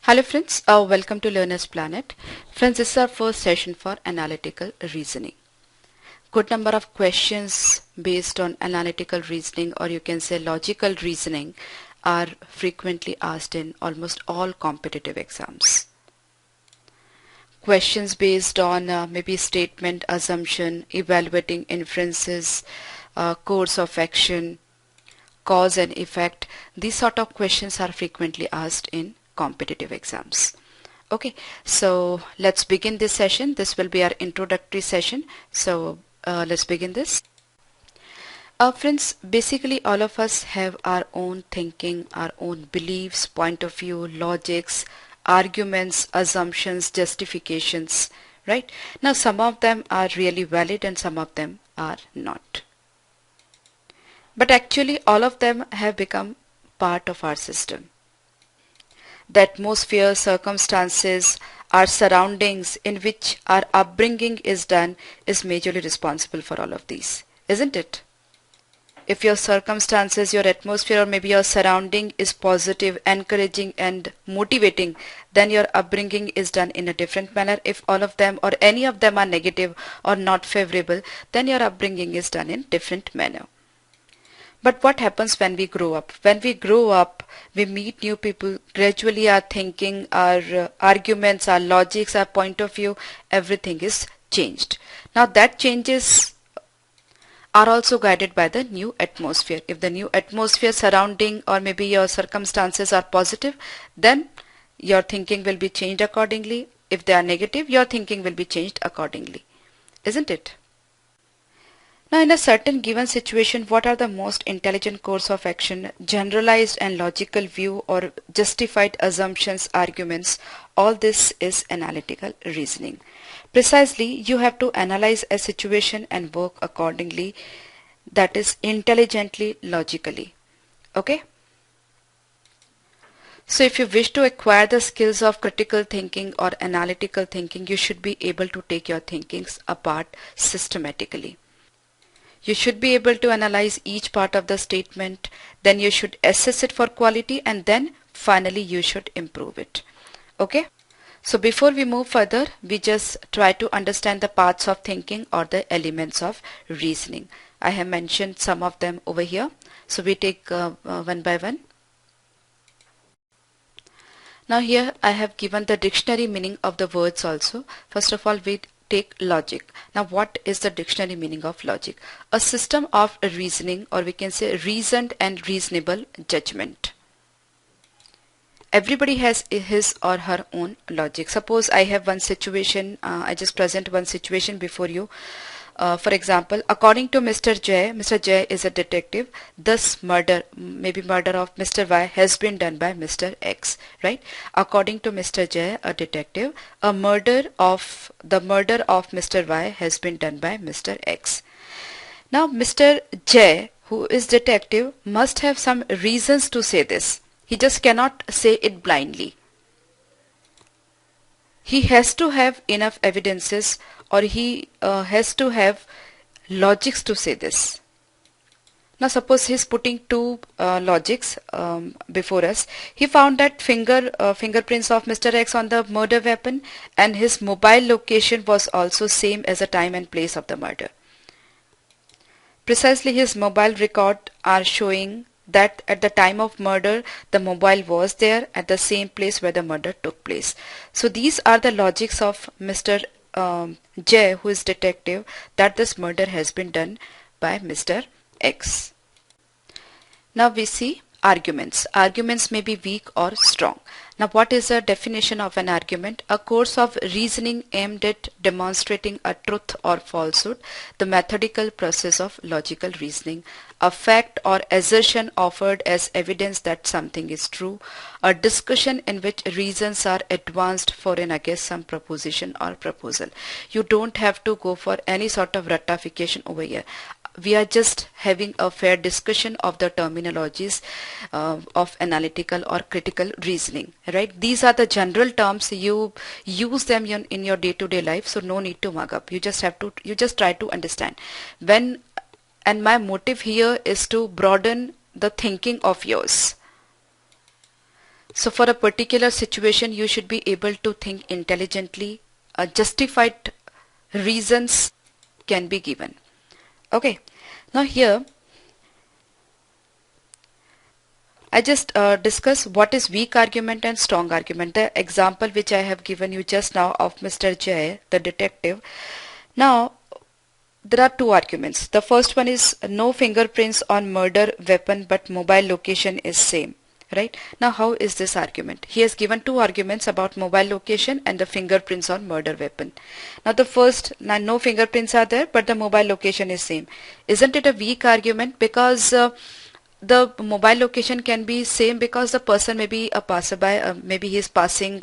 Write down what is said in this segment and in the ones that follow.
Hello friends, welcome to Learner's Planet. Friends, this is our first session for analytical reasoning. Good number of questions based on analytical reasoning, or you can say logical reasoning, are frequently asked in almost all competitive exams. Questions based on maybe statement, assumption, evaluating inferences, course of action, cause and effect. These sort of questions are frequently asked in competitive exams. Okay, so let's begin this session. This will be our introductory session. So let's begin this. Friends, basically all of us have our own thinking, our own beliefs, point of view, logics, arguments, assumptions, justifications, right? Now some of them are really valid and some of them are not. But actually all of them have become part of our system. The atmosphere, circumstances, our surroundings in which our upbringing is done is majorly responsible for all of these, isn't it? If your circumstances, your atmosphere, or maybe your surrounding is positive, encouraging and motivating, then your upbringing is done in a different manner. If all of them or any of them are negative or not favorable, then your upbringing is done in different manner. But what happens when we grow up? When we grow up, we meet new people. Gradually our thinking, our arguments, our logics, our point of view, everything is changed. Now that changes are also guided by the new atmosphere. If the new atmosphere surrounding or maybe your circumstances are positive, then your thinking will be changed accordingly. If they are negative, your thinking will be changed accordingly. Isn't it? Now, in a certain given situation, what are the most intelligent course of action, generalized and logical view, or justified assumptions, arguments? All this is analytical reasoning. Precisely, you have to analyze a situation and work accordingly, that is intelligently, logically. Okay? So if you wish to acquire the skills of critical thinking or analytical thinking, you should be able to take your thinkings apart systematically. You should be able to analyze each part of the statement, then you should assess it for quality, and then finally you should improve it. Okay? So before we move further, we just try to understand the parts of thinking or the elements of reasoning. I have mentioned some of them over here. So we take one by one. Now here I have given the dictionary meaning of the words also. First of all, we take logic. Now what is the dictionary meaning of logic? A system of reasoning, or we can say reasoned and reasonable judgment. Everybody has his or her own logic. Suppose I have one situation, I just present one situation before you. For example, according to Mr. J, Mr. J is a detective. This murder, maybe murder of Mr. Y, has been done by Mr. X, right? According to Mr. J, a detective, the murder of Mr. Y has been done by Mr. X. Now, Mr. J, who is detective, must have some reasons to say this. He just cannot say it blindly. He has to have enough evidences, or he has to have logics to say this. Now suppose he's putting two logics before us. He found that fingerprints of Mr. X on the murder weapon, and his mobile location was also same as the time and place of the murder. Precisely, his mobile record are showing that at the time of murder the mobile was there at the same place where the murder took place. So these are the logics of Mr. J, who is detective, that this murder has been done by Mr. X. Now we see arguments. Arguments may be weak or strong. Now what is the definition of an argument? A course of reasoning aimed at demonstrating a truth or falsehood, the methodical process of logical reasoning, a fact or assertion offered as evidence that something is true, a discussion in which reasons are advanced for and against some proposition or proposal. You don't have to go for any sort of ratification over here. We are just having a fair discussion of the terminologies of analytical or critical reasoning, right? These are the general terms. You use them in your day-to-day life, so no need to mug up. You just try to understand. And my motive here is to broaden the thinking of yours. So for a particular situation, you should be able to think intelligently. Justified reasons can be given. Okay. Now here, I just discuss what is weak argument and strong argument. The example which I have given you just now of Mr. Jay, the detective. Now, there are two arguments. The first one is no fingerprints on murder weapon but mobile location is same. Right? Now how is this argument? He has given two arguments about mobile location and the fingerprints on murder weapon. Now the first, now no fingerprints are there but the mobile location is same. Isn't it a weak argument? Because the mobile location can be same because the person may be a passerby, maybe he is passing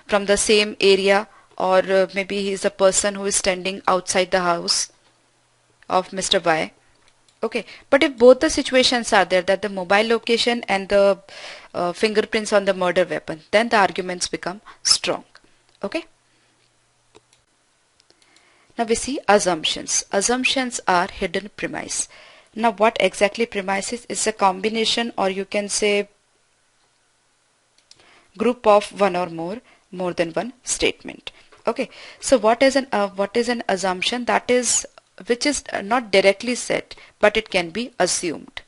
from the same area, or maybe he is a person who is standing outside the house of Mr. Y. Okay, but if both the situations are there, that the mobile location and the fingerprints on the murder weapon, then the arguments become strong. Okay. Now we see assumptions. Assumptions are hidden premise. Now what exactly premise is? It's a combination, or you can say group of one or more than one statement. Okay, so what is an assumption? That is which is not directly said, but it can be assumed.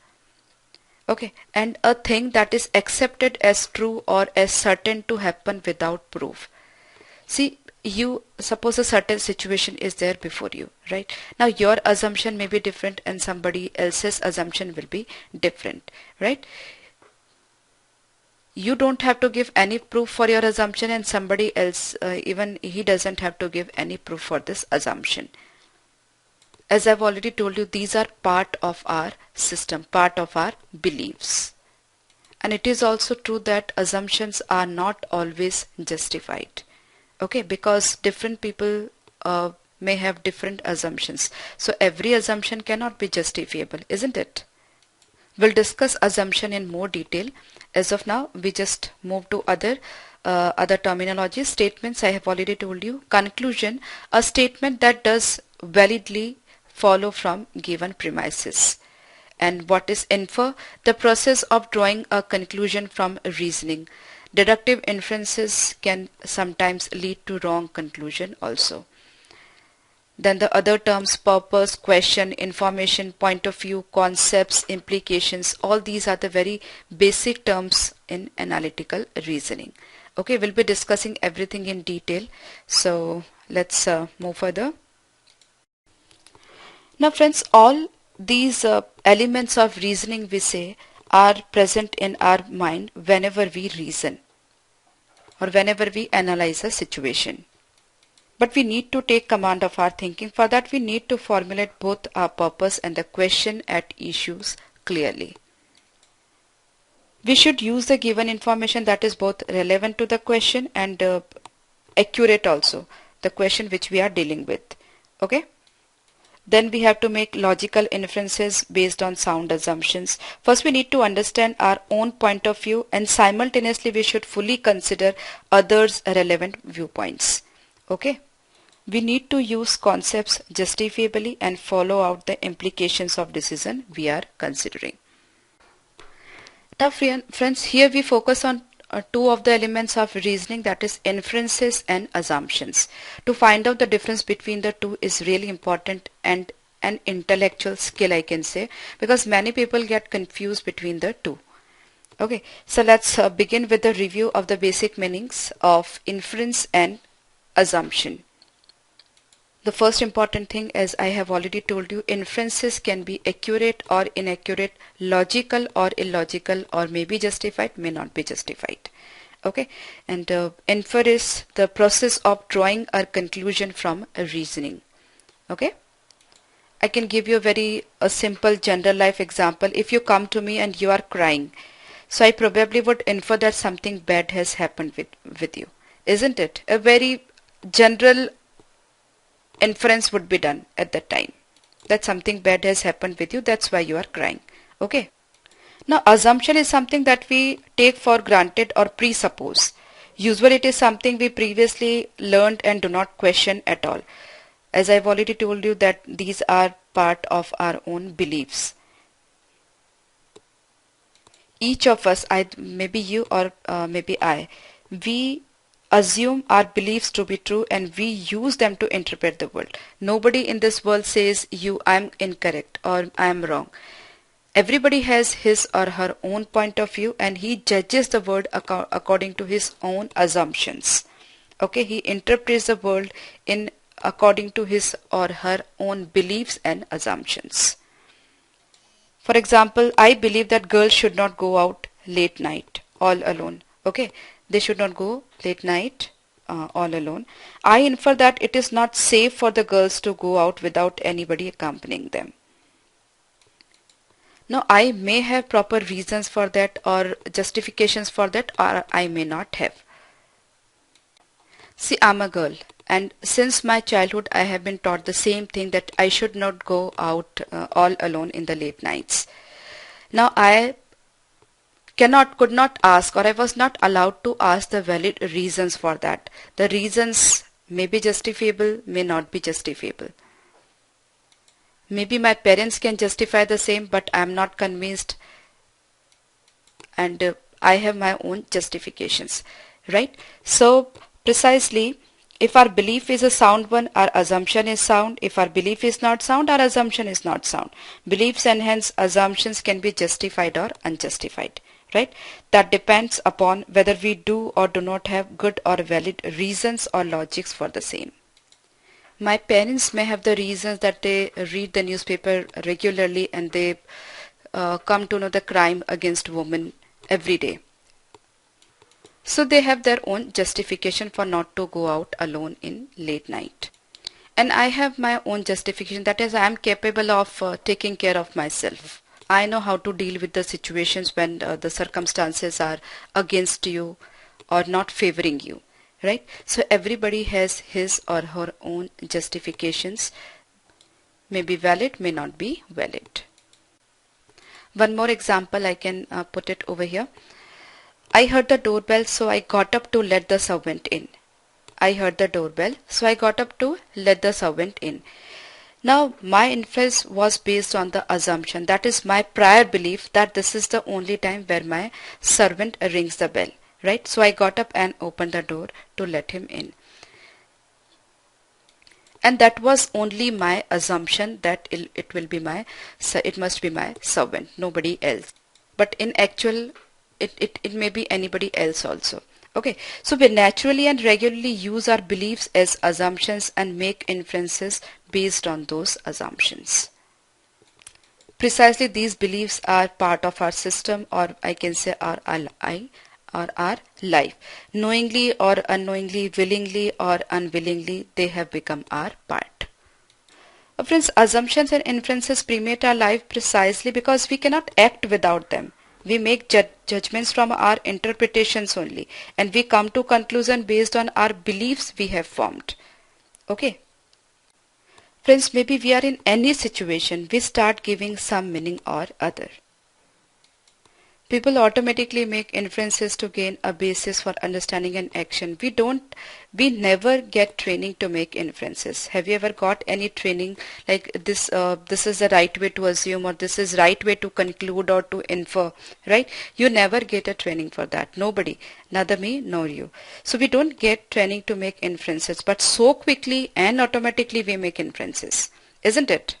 Okay, and a thing that is accepted as true or as certain to happen without proof. See, you suppose a certain situation is there before you, right? Now your assumption may be different and somebody else's assumption will be different, right? You don't have to give any proof for your assumption, and somebody else, even he doesn't have to give any proof for this assumption. As I've already told you, these are part of our system, part of our beliefs. And it is also true that assumptions are not always justified. Okay, because different people may have different assumptions. So every assumption cannot be justifiable, isn't it? We'll discuss assumption in more detail. As of now, we just move to other terminology. Statements, I have already told you. Conclusion, a statement that does validly follow from given premises. And what is infer? The process of drawing a conclusion from reasoning. Deductive inferences can sometimes lead to wrong conclusion also. Then the other terms, purpose, question, information, point of view, concepts, implications, all these are the very basic terms in analytical reasoning. Okay, we'll be discussing everything in detail. So let's move further. Now friends, all these elements of reasoning we say are present in our mind whenever we reason or whenever we analyze a situation. But we need to take command of our thinking. For that we need to formulate both our purpose and the question at issues clearly. We should use the given information that is both relevant to the question and accurate also, the question which we are dealing with. Okay. Then we have to make logical inferences based on sound assumptions. First we need to understand our own point of view, and simultaneously we should fully consider others' relevant viewpoints. Okay. We need to use concepts justifiably and follow out the implications of decision we are considering. Now friends, here we focus on two of the elements of reasoning, that is inferences and assumptions. To find out the difference between the two is really important and an intellectual skill, I can say, because many people get confused between the two. Okay, so let's begin with a review of the basic meanings of inference and assumption. The first important thing, as I have already told you, inferences can be accurate or inaccurate, logical or illogical, or may be justified, may not be justified. Okay, and infer is the process of drawing a conclusion from a reasoning. Okay, I can give you a simple general life example. If you come to me and you are crying, so I probably would infer that something bad has happened with you, isn't it? A very general inference would be done at that time, that something bad has happened with you, that's why you are crying. Okay. Now assumption is something that we take for granted or presuppose. Usually it is something we previously learned and do not question at all. As I've already told you that these are part of our own beliefs. each of us, maybe you or maybe I, we assume our beliefs to be true and we use them to interpret the world. Nobody in this world says I'm incorrect or I'm wrong. Everybody has his or her own point of view and he judges the world according to his own assumptions. Okay, he interprets the world in according to his or her own beliefs and assumptions. For example, I believe that girls should not go out late night all alone. Okay, they should not go late night all alone. I infer that it is not safe for the girls to go out without anybody accompanying them. Now, I may have proper reasons for that or justifications for that, or I may not have. See, I'm a girl, and since my childhood I have been taught the same thing, that I should not go out all alone in the late nights. Now I could not ask, or I was not allowed to ask the valid reasons for that. The reasons may be justifiable, may not be justifiable. Maybe my parents can justify the same, but I am not convinced, and I have my own justifications, right? So precisely, if our belief is a sound one, our assumption is sound. If our belief is not sound, our assumption is not sound. Beliefs and hence assumptions can be justified or unjustified, right? That depends upon whether we do or do not have good or valid reasons or logics for the same. My parents may have the reasons that they read the newspaper regularly and they come to know the crime against women every day. So they have their own justification for not to go out alone in late night. And I have my own justification, that is, I am capable of taking care of myself. I know how to deal with the situations when the circumstances are against you or not favoring you, right? So everybody has his or her own justifications, may be valid, may not be valid. One more example I can put it over here. I heard the doorbell, so I got up to let the servant in. I heard the doorbell, so I got up to let the servant in. Now, my inference was based on the assumption, that is my prior belief, that this is the only time where my servant rings the bell, right? So I got up and opened the door to let him in. And that was only my assumption, that it must be my servant, nobody else. But in actual, it may be anybody else also. Okay, so we naturally and regularly use our beliefs as assumptions and make inferences based on those assumptions. Precisely, these beliefs are part of our system, or I can say our life. Knowingly or unknowingly, willingly or unwillingly, they have become our part. Friends, assumptions and inferences permeate our life precisely because we cannot act without them. We make judgments from our interpretations only, and we come to conclusion based on our beliefs we have formed. Okay. Friends, maybe we are in any situation, we start giving some meaning or other. People automatically make inferences to gain a basis for understanding an action. We never get training to make inferences. Have you ever got any training like this is the right way to assume, or this is right way to conclude or to infer, right? You never get a training for that. Nobody, neither me nor you. So we don't get training to make inferences, but so quickly and automatically we make inferences, isn't it?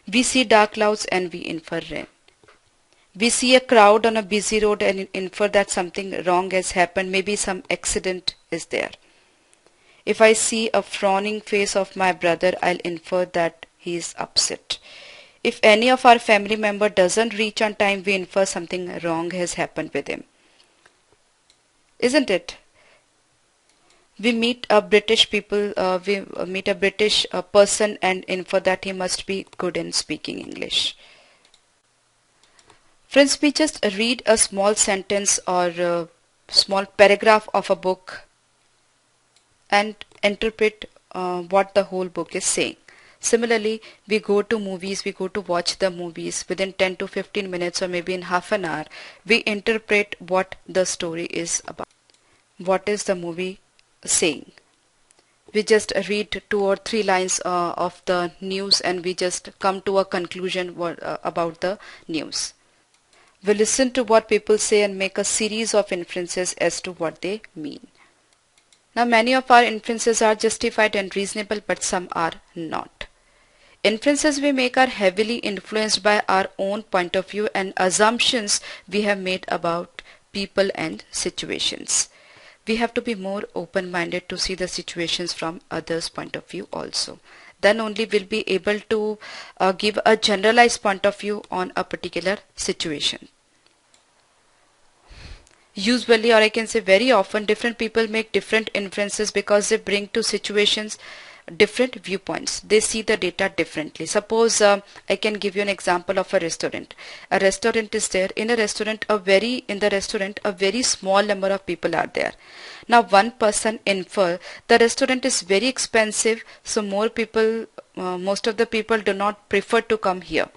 We see dark clouds and we infer rain. We see a crowd on a busy road and infer that something wrong has happened, maybe some accident is there. If I see a frowning face of my brother, I'll infer that he is upset. If any of our family member doesn't reach on time, we infer something wrong has happened with him. Isn't it? We meet a British person and infer that he must be good in speaking English. Friends, we just read a small sentence or a small paragraph of a book and interpret what the whole book is saying. Similarly, we go to movies, we go to watch the movies. Within 10 to 15 minutes or maybe in half an hour, we interpret what the story is about. What is the movie saying? We just read 2 or 3 lines of the news and we just come to a conclusion about the news. We listen to what people say and make a series of inferences as to what they mean. Now many of our inferences are justified and reasonable, but some are not. Inferences we make are heavily influenced by our own point of view and assumptions we have made about people and situations. We have to be more open-minded to see the situations from others' point of view also. Then only we'll be able to give a generalized point of view on a particular situation. Usually, or I can say very often, different people make different inferences because they bring to situations different viewpoints. They see the data differently. Suppose I can give you an example of a restaurant. A restaurant is there. In the restaurant, a very small number of people are there. Now one person infer the restaurant is very expensive, so most of the people do not prefer to come here.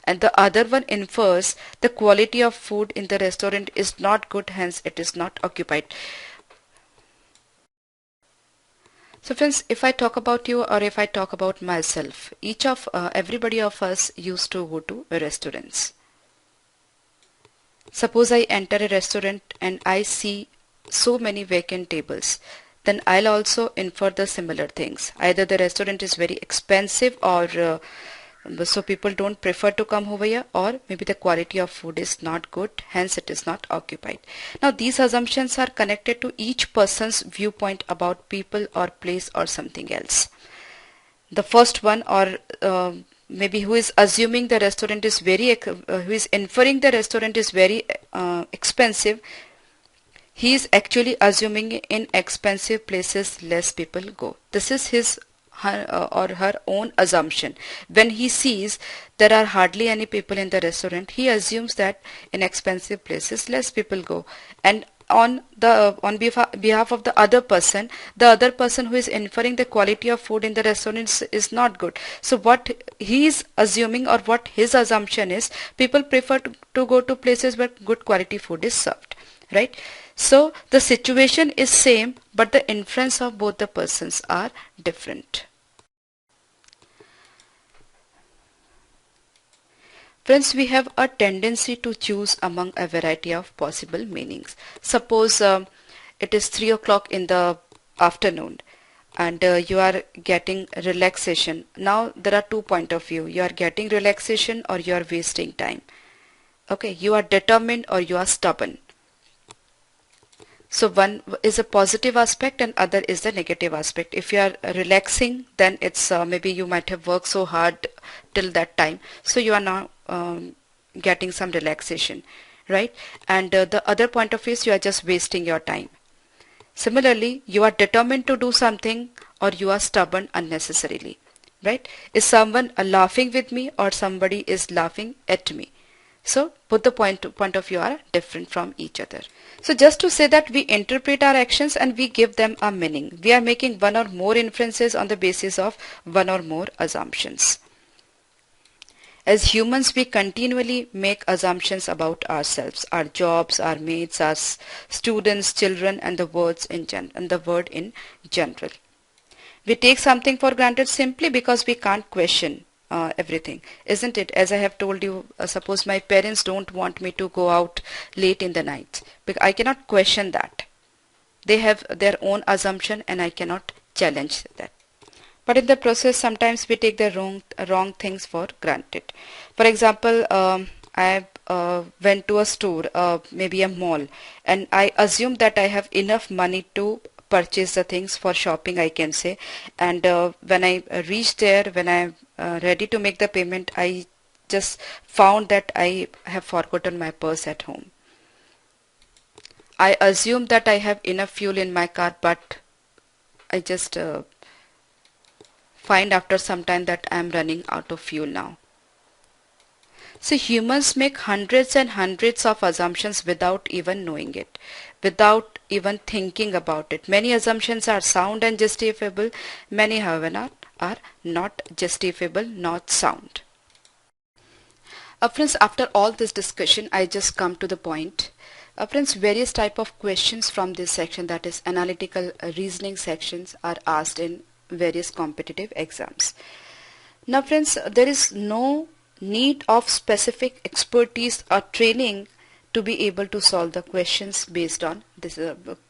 And the other one infers the quality of food in the restaurant is not good, hence it is not occupied. So friends, if I talk about you or if I talk about myself, everybody of us used to go to restaurants. Suppose I enter a restaurant and I see so many vacant tables, then I'll also infer the similar things. Either the restaurant is very expensive or so people don't prefer to come over here, or maybe the quality of food is not good, hence it is not occupied. Now these assumptions are connected to each person's viewpoint about people or place or something else. The first one, or maybe who is assuming the restaurant is who is inferring the restaurant is very expensive, he is actually assuming in expensive places less people go. This is his or her own assumption. When he sees there are hardly any people in the restaurant, he assumes that in expensive places less people go. And on behalf of the other person who is inferring the quality of food in the restaurant is not good. So what he is assuming, or what his assumption is, people prefer to go to places where good quality food is served, right? So the situation is same, but the inference of both the persons are different. Friends, we have a tendency to choose among a variety of possible meanings. Suppose it is 3 o'clock in the afternoon and you are getting relaxation. Now there are two points of view. You are getting relaxation or you are wasting time. Okay, you are determined or you are stubborn. So one is a positive aspect and other is the negative aspect. If you are relaxing, then it's maybe you might have worked so hard till that time, so you are now getting some relaxation, right? And the other point of view is you are just wasting your time. Similarly, you are determined to do something or you are stubborn unnecessarily, right? Is someone laughing with me or somebody is laughing at me? So both the point of view are different from each other. So just to say that we interpret our actions and we give them a meaning. We are making one or more inferences on the basis of one or more assumptions. As humans, we continually make assumptions about ourselves, our jobs, our mates, our students, children, and the word in general. We take something for granted simply because we can't question everything, isn't it? As I have told you, suppose my parents don't want me to go out late in the night, because I cannot question that. They have their own assumption and I cannot challenge that. But in the process, sometimes we take the wrong things for granted. For example, I went to a store, maybe a mall, and I assumed that I have enough money to purchase the things for shopping, I can say. And when I reached there, when I'm ready to make the payment, I just found that I have forgotten my purse at home. I assumed that I have enough fuel in my car, but I just find after some time that I am running out of fuel now. So humans make hundreds and hundreds of assumptions without even knowing it, without even thinking about it. Many assumptions are sound and justifiable, many however are not justifiable, not sound. Friends, after all this discussion, I just come to the point. Friends, various type of questions from this section, that is analytical reasoning sections, are asked in various competitive exams. Now friends, there is no need of specific expertise or training to be able to solve the questions based on this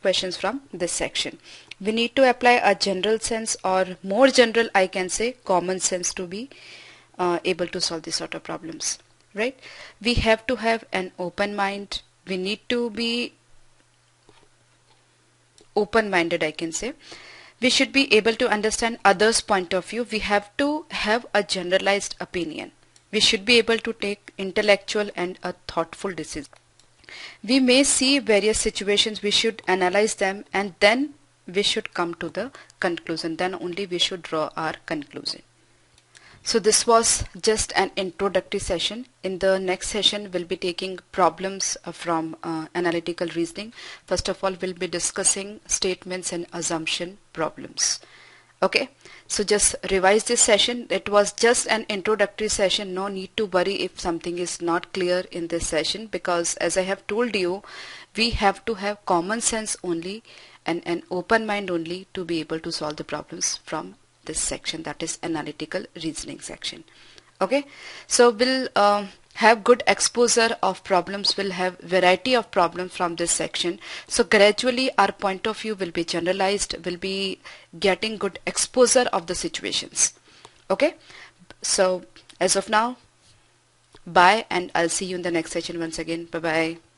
questions from this section. We need to apply a general sense, or more general I can say common sense, to be able to solve these sort of problems, right? We have to have an open mind. We need to be open-minded, I can say. We should be able to understand others' point of view. We have to have a generalized opinion. We should be able to take intellectual and a thoughtful decision. We may see various situations, we should analyze them, and then we should come to the conclusion. Then only we should draw our conclusion. So this was just an introductory session. In the next session, we'll be taking problems from analytical reasoning. First of all, we'll be discussing statements and assumption problems. Okay, so just revise this session. It was just an introductory session. No need to worry if something is not clear in this session, because as I have told you, we have to have common sense only and an open mind only to be able to solve the problems from this section, that is analytical reasoning section. Okay, so we'll have good exposure of problems, we'll have variety of problems from this section. So gradually our point of view will be generalized, will be getting good exposure of the situations. Okay, so as of now, bye, and I'll see you in the next session once again. Bye bye.